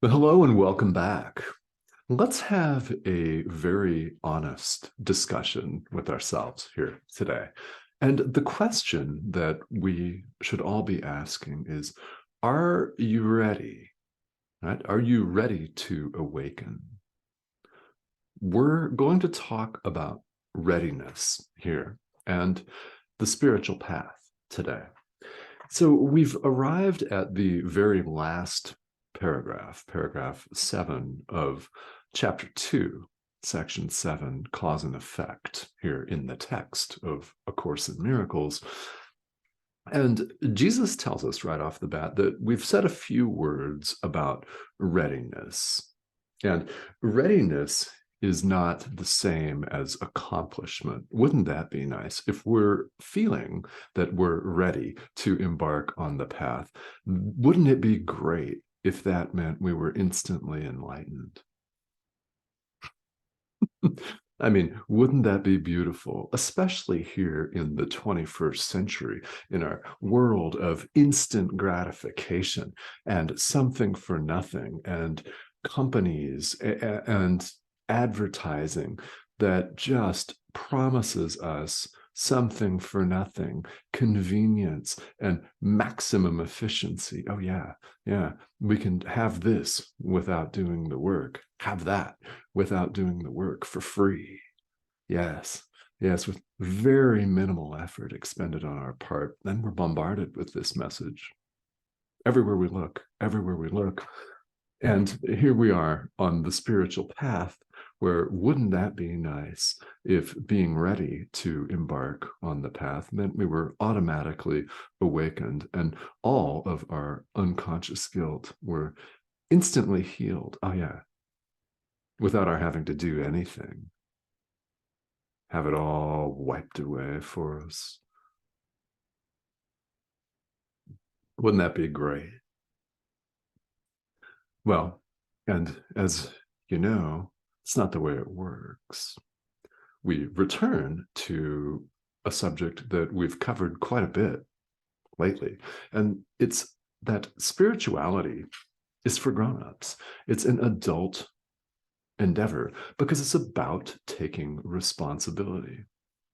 Well, hello and welcome back. Let's have a very honest discussion with ourselves here today. And the question that we should all be asking is, are you ready? Right? Are you ready to awaken? We're going to talk about readiness here and the spiritual path today. So we've arrived at the very last paragraph 7 of chapter 2, section 7, cause and effect, here in the text of A Course in Miracles. And Jesus tells us right off the bat that we've said a few words about readiness. And readiness is not the same as accomplishment. Wouldn't that be nice if we're feeling that we're ready to embark on the path? Wouldn't it be great if that meant we were instantly enlightened? I mean, wouldn't that be beautiful, especially here in the 21st century, in our world of instant gratification and something for nothing and companies and advertising that just promises us something for nothing, convenience and maximum efficiency. Oh, yeah, we can have this without doing the work, have that without doing the work for free. Yes, yes, with very minimal effort expended on our part. Then we're bombarded with this message everywhere we look, everywhere we look. And here we are on the spiritual path, where wouldn't that be nice if being ready to embark on the path meant we were automatically awakened and all of our unconscious guilt were instantly healed. Oh, yeah, without our having to do anything. Have it all wiped away for us. Wouldn't that be great? Well, and as you know, it's not the way it works. We return to a subject that we've covered quite a bit lately, and it's that spirituality is for grown-ups. It's an adult endeavor because it's about taking responsibility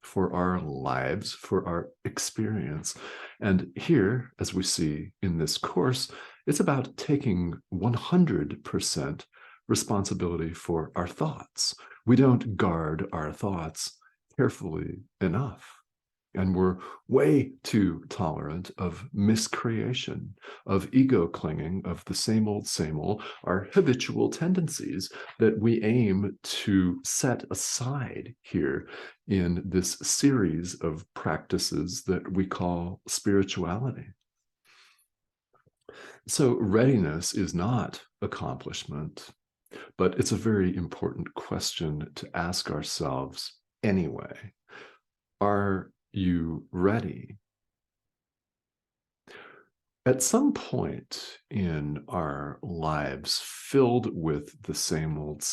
for our lives, for our experience. And here, as we see in this course, it's about taking 100% responsibility for our thoughts. We don't guard our thoughts carefully enough. And we're way too tolerant of miscreation, of ego clinging, of the same old, our habitual tendencies that we aim to set aside here in this series of practices that we call spirituality. So readiness is not accomplishment, but it's a very important question to ask ourselves anyway. Are you ready? At some point in our lives filled with the same old,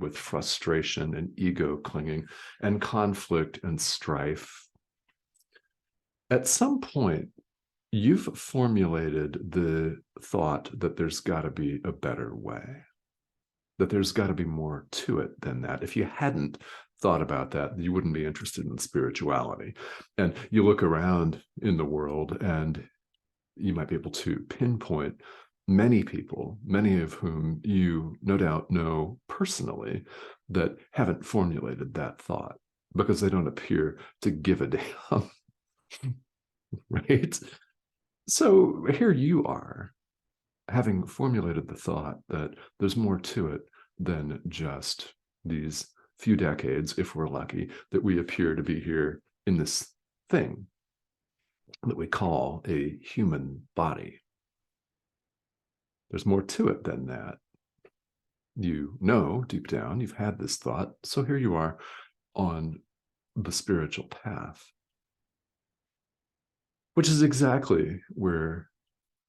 with frustration and ego clinging and conflict and strife, at some point, you've formulated the thought that there's got to be a better way, that there's got to be more to it than that. If you hadn't thought about that, you wouldn't be interested in spirituality. And you look around in the world and you might be able to pinpoint many people, many of whom you no doubt know personally, that haven't formulated that thought because they don't appear to give a damn, right? So here you are, having formulated the thought that there's more to it than just these few decades, if we're lucky, that we appear to be here in this thing that we call a human body. There's more to it than that. You know deep down you've had this thought, so here you are on the spiritual path, which is exactly where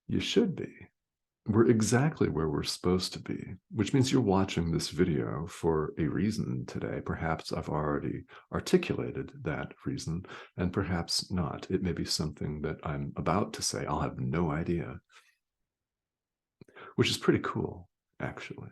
you should be. We're exactly where we're supposed to be, which means you're watching this video for a reason today. Perhaps I've already articulated that reason, and perhaps not. It may be something that I'm about to say. I'll have no idea, which is pretty cool. actually.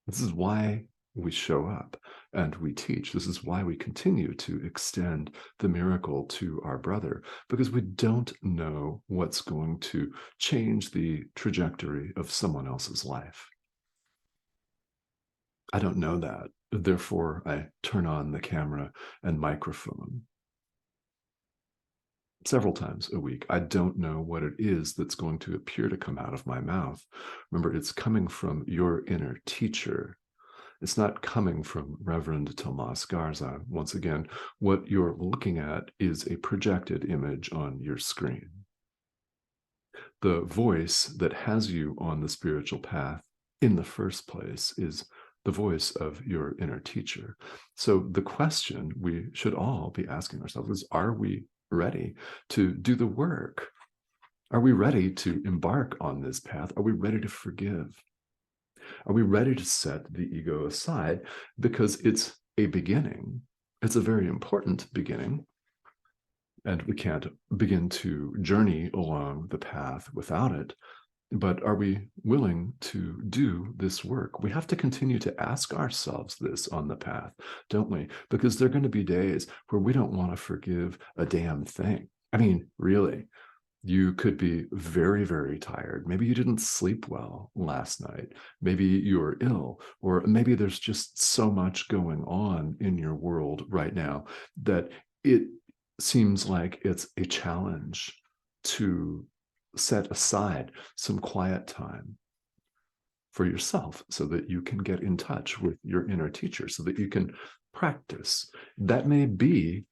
This is why we show up and we teach. This is why we continue to extend the miracle to our brother, because we don't know what's going to change the trajectory of someone else's life. I don't know that. Therefore, I turn on the camera and microphone several times a week. I don't know what it is that's going to appear to come out of my mouth. Remember, it's coming from your inner teacher. It's not coming from Reverend Tomas Garza. Once again, what you're looking at is a projected image on your screen. The voice that has you on the spiritual path in the first place is the voice of your inner teacher. So the question we should all be asking ourselves is, are we ready to do the work? Are we ready to embark on this path? Are we ready to forgive? Are we ready to set the ego aside? Because it's a beginning. It's a very important beginning. And we can't begin to journey along the path without it. But are we willing to do this work? We have to continue to ask ourselves this on the path, don't we? Because there are going to be days where we don't want to forgive a damn thing. I mean, really, you could be very, very tired. Maybe you didn't sleep well last night. Maybe you're ill, or maybe there's just so much going on in your world right now that it seems like it's a challenge to set aside some quiet time for yourself so that you can get in touch with your inner teacher, so that you can practice. That may be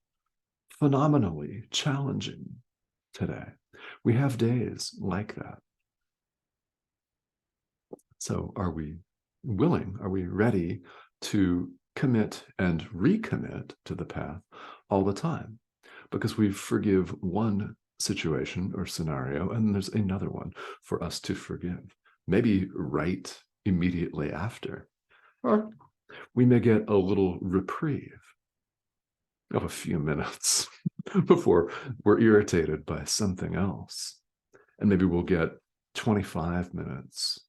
phenomenally challenging today. We have days like that. So are we willing? Are we ready to commit and recommit to the path all the time? Because we forgive one situation or scenario, and there's another one for us to forgive, maybe right immediately after. Or we may get a little reprieve of a few minutes before we're irritated by something else. And maybe we'll get 25 minutes,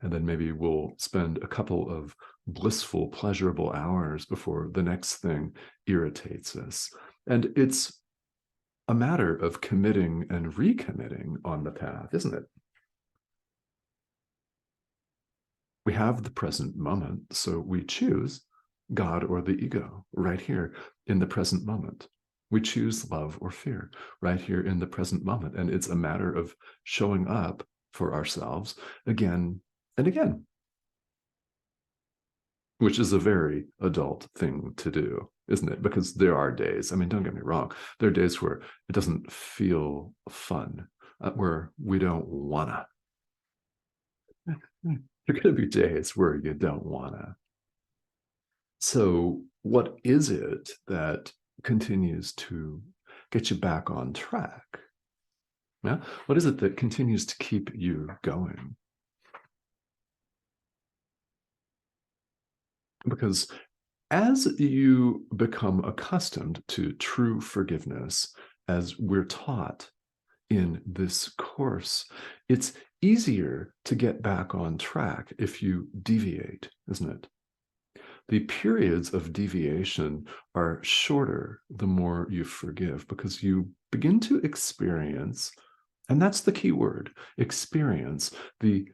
and then maybe we'll spend a couple of blissful, pleasurable hours before the next thing irritates us. And it's a matter of committing and recommitting on the path, isn't it? We have the present moment, so we choose God or the ego right here in the present moment. We choose love or fear right here in the present moment. And it's a matter of showing up for ourselves again and again, which is a very adult thing to do, isn't it? Because there are days, I mean, don't get me wrong, there are days where it doesn't feel fun, where we don't wanna. There are going to be days where you don't wanna. So what is it that continues to get you back on track? Yeah? What is it that continues to keep you going? Because as you become accustomed to true forgiveness, as we're taught in this course, it's easier to get back on track if you deviate, isn't it? The periods of deviation are shorter the more you forgive, because you begin to experience, and that's the key word, experience the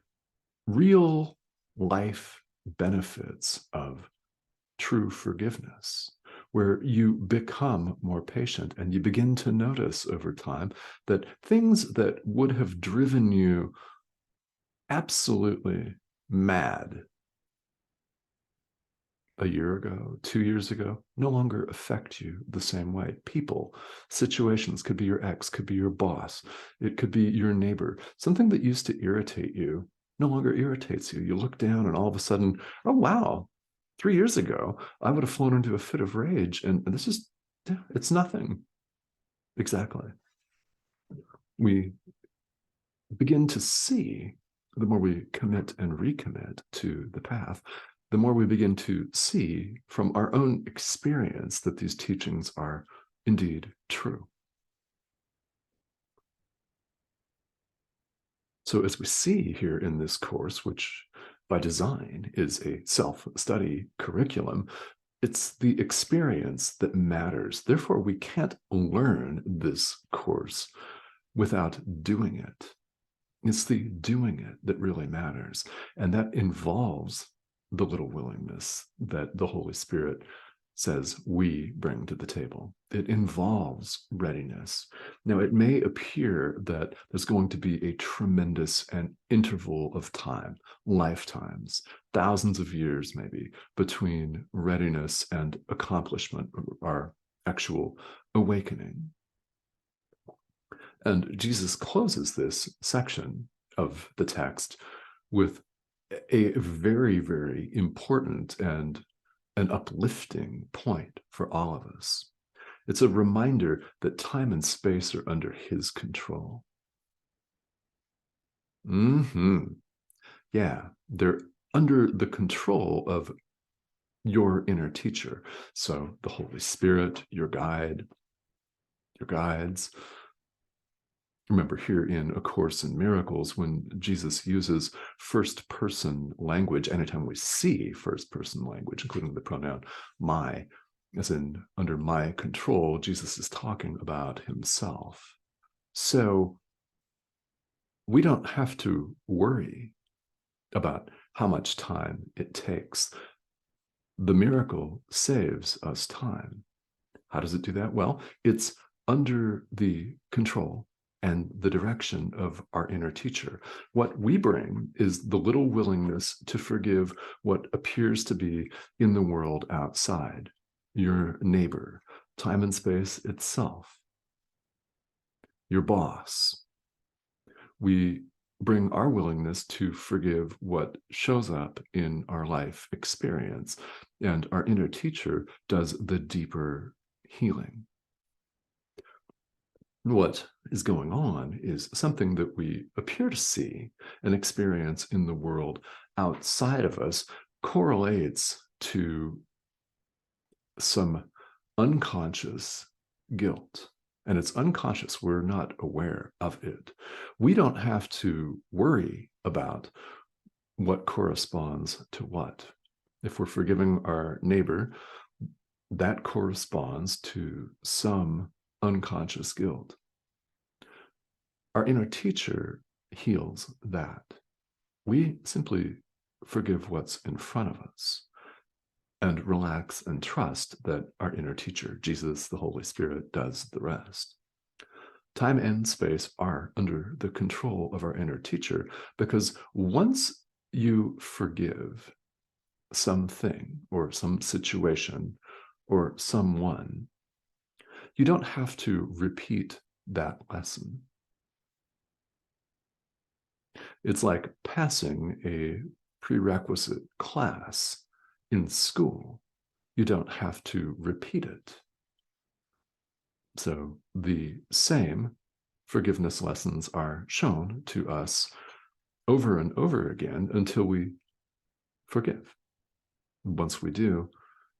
real life benefits of true forgiveness, where you become more patient and you begin to notice over time that things that would have driven you absolutely mad a year ago, 2 years ago, no longer affect you the same way. People, situations, could be your ex, could be your boss, it could be your neighbor. Something that used to irritate you no longer irritates you. You look down and all of a sudden, oh, wow, 3 years ago, I would have flown into a fit of rage. And this is, it's nothing. Exactly. We begin to see, the more we commit and recommit to the path, the more we begin to see from our own experience that these teachings are indeed true. So as we see here in this course, which by design is a self-study curriculum. It's the experience that matters. Therefore, we can't learn this course without doing it. It's the doing it that really matters. And that involves the little willingness that the Holy Spirit says we bring to the table. It involves readiness. Now, it may appear that there's going to be a tremendous an interval of time, lifetimes, thousands of years maybe, between readiness and accomplishment, our actual awakening. And Jesus closes this section of the text with a very, very important and an uplifting point for all of us. It's a reminder that time and space are under his control. Yeah, they're under the control of your inner teacher. So the Holy Spirit, your guide, your guides. Remember here in A Course in Miracles, when Jesus uses first-person language, anytime we see first-person language, including the pronoun my, as in under my control, Jesus is talking about himself. So we don't have to worry about how much time it takes. The miracle saves us time. How does it do that? Well, it's under the control and the direction of our inner teacher. What we bring is the little willingness to forgive what appears to be in the world outside, your neighbor, time and space itself, your boss. We bring our willingness to forgive what shows up in our life experience, and our inner teacher does the deeper healing. What is going on is something that we appear to see and experience in the world outside of us correlates to some unconscious guilt. And it's unconscious. We're not aware of it. We don't have to worry about what corresponds to what. If we're forgiving our neighbor, that corresponds to some unconscious guilt. Our inner teacher heals that. We simply forgive what's in front of us and relax and trust that our inner teacher, Jesus, the Holy Spirit, does the rest. Time and space are under the control of our inner teacher, because once you forgive something or some situation or someone, you don't have to repeat that lesson. It's like passing a prerequisite class in school. You don't have to repeat it. So the same forgiveness lessons are shown to us over and over again until we forgive. Once we do,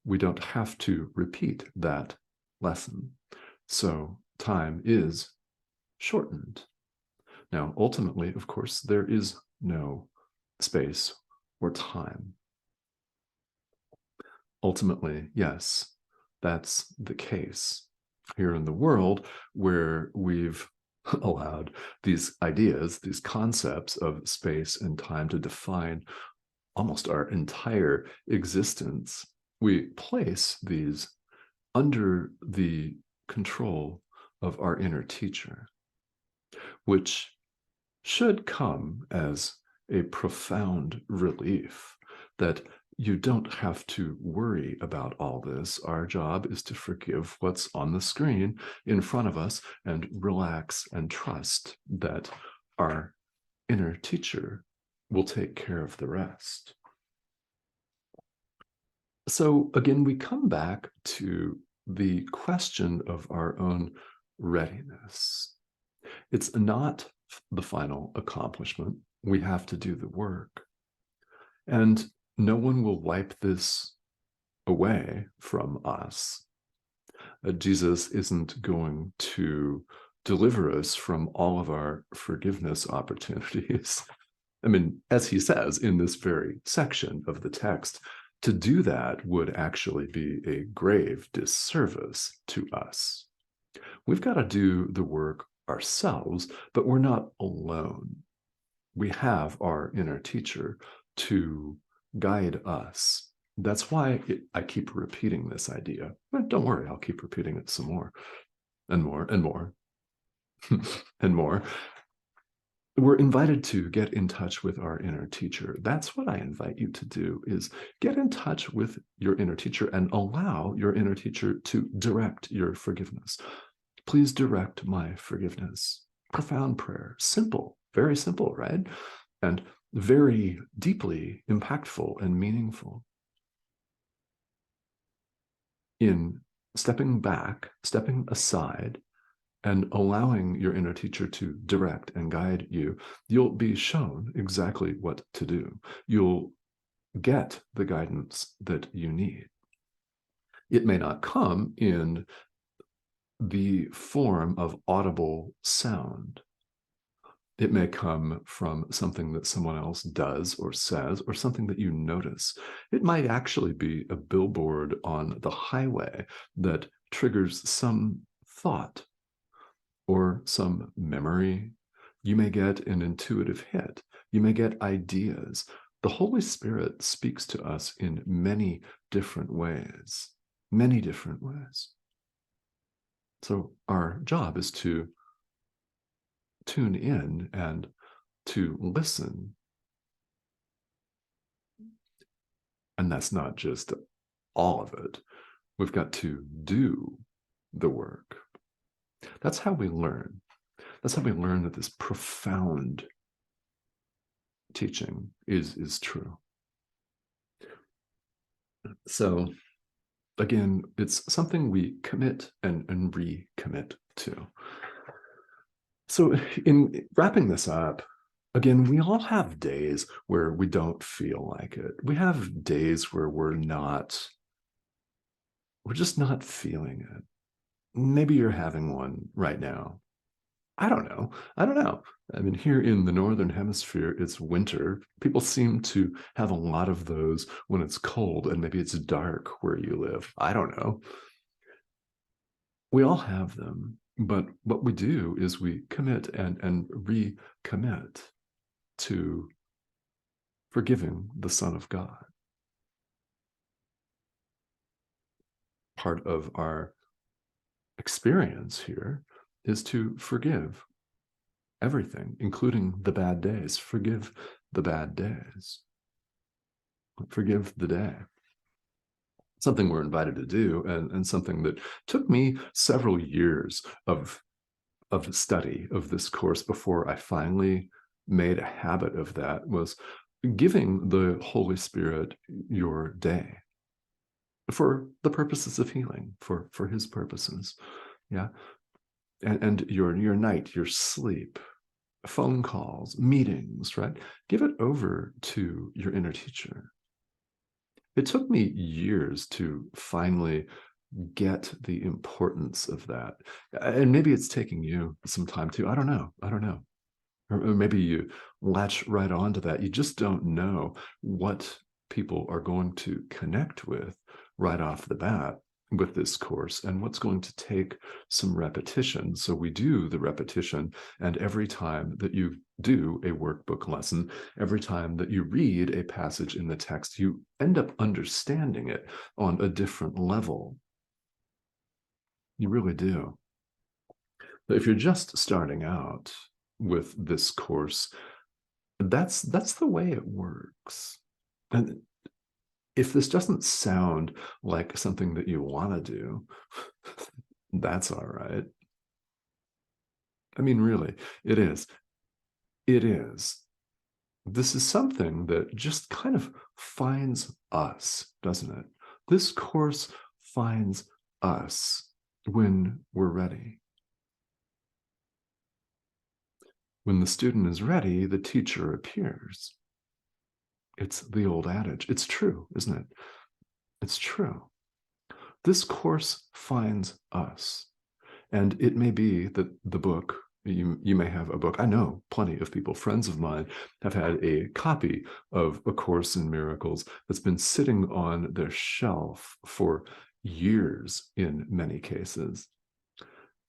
we don't have to repeat that lesson. So time is shortened. Now, ultimately, of course, there is no space or time. Ultimately, yes, that's the case. Here in the world, where we've allowed these ideas, these concepts of space and time to define almost our entire existence, we place these under the control of our inner teacher, which should come as a profound relief that you don't have to worry about all this. Our job is to forgive what's on the screen in front of us and relax and trust that our inner teacher will take care of the rest. So again, we come back to the question of our own readiness. It's not the final accomplishment. We have to do the work. And no one will wipe this away from us. Jesus isn't going to deliver us from all of our forgiveness opportunities I mean, as he says in this very section of the text, to do that would actually be a grave disservice to us. We've got to do the work ourselves, but we're not alone. We have our inner teacher to guide us. That's why I keep repeating this idea. But don't worry, I'll keep repeating it some more and more and more and more. We're invited to get in touch with our inner teacher. That's what I invite you to do, is get in touch with your inner teacher and allow your inner teacher to direct your forgiveness. Please direct my forgiveness. Profound prayer. Simple, very simple, right? And very deeply impactful and meaningful. In stepping back, stepping aside, and allowing your inner teacher to direct and guide you, you'll be shown exactly what to do. You'll get the guidance that you need. It may not come in the form of audible sound. It may come from something that someone else does or says, or something that you notice. It might actually be a billboard on the highway that triggers some thought or some memory. You may get an intuitive hit. You may get ideas. The Holy Spirit speaks to us in many different ways, many different ways. So our job is to tune in and to listen. And that's not just all of it. We've got to do the work. That's how we learn. That's how we learn that this profound teaching is true. So again, it's something we commit and recommit to. So in wrapping this up, again, we all have days where we don't feel like it. We have days where we're just not feeling it. Maybe you're having one right now. I don't know. I mean, here in the Northern Hemisphere, it's winter. People seem to have a lot of those when it's cold, and maybe it's dark where you live. I don't know. We all have them, but what we do is we commit and recommit to forgiving the Son of God. Part of our experience here is to forgive everything, including the bad days. Forgive the bad days. Forgive the day. Something we're invited to do, and something that took me several years of study of this course before I finally made a habit of that, was giving the Holy Spirit your day for the purposes of healing, for his purposes. Yeah. And your night, your sleep, phone calls, meetings, right? Give it over to your inner teacher. It took me years to finally get the importance of that. And maybe it's taking you some time too. I don't know. Or maybe you latch right onto that. You just don't know what people are going to connect with right off the bat with this course, and what's going to take some repetition. So we do the repetition, and every time that you do a workbook lesson, every time that you read a passage in the text, you end up understanding it on a different level. You really do. But if you're just starting out with this course, that's the way it works. And if this doesn't sound like something that you want to do, that's all right. I mean, really, it is. It is. This is something that just kind of finds us, doesn't it? This course finds us when we're ready. When the student is ready, the teacher appears. It's the old adage. It's true, isn't it? It's true. This course finds us. And it may be that the book You may have a book. I know plenty of people, friends of mine, have had a copy of A Course in Miracles that's been sitting on their shelf for years in many cases.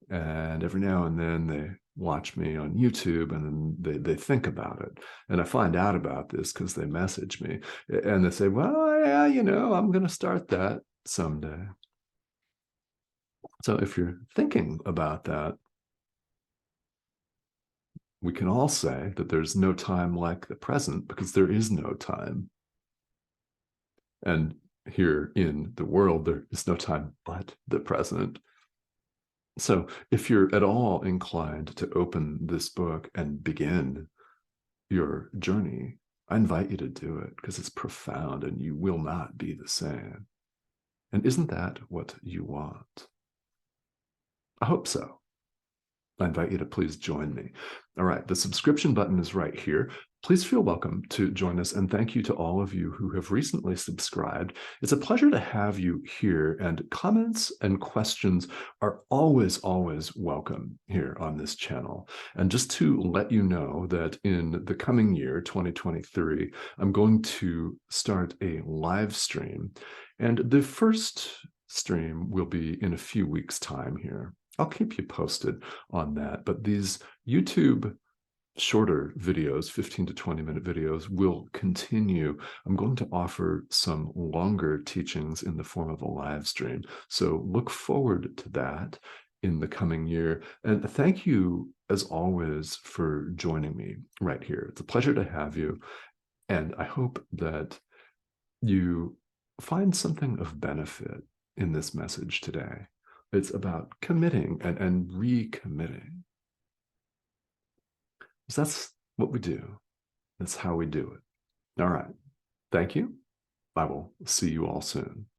And every now and then they watch me on YouTube and then they think about it. And I find out about this because they message me and they say, well, yeah, I'm going to start that someday. So if you're thinking about that, we can all say that there's no time like the present because there is no time. And here in the world, there is no time but the present. So if you're at all inclined to open this book and begin your journey, I invite you to do it because it's profound and you will not be the same. And isn't that what you want? I hope so. I invite you to please join me. All right, the subscription button is right here. Please feel welcome to join us, and thank you to all of you who have recently subscribed. It's a pleasure to have you here, and comments and questions are always, always welcome here on this channel. And just to let you know that in the coming year, 2023, I'm going to start a live stream, and the first stream will be in a few weeks' time here. I'll keep you posted on that. But these YouTube shorter videos, 15 to 20-minute videos, will continue. I'm going to offer some longer teachings in the form of a live stream. So look forward to that in the coming year. And thank you, as always, for joining me right here. It's a pleasure to have you. And I hope that you find something of benefit in this message today. It's about committing and recommitting. So that's what we do. That's how we do it. All right. Thank you. I will see you all soon.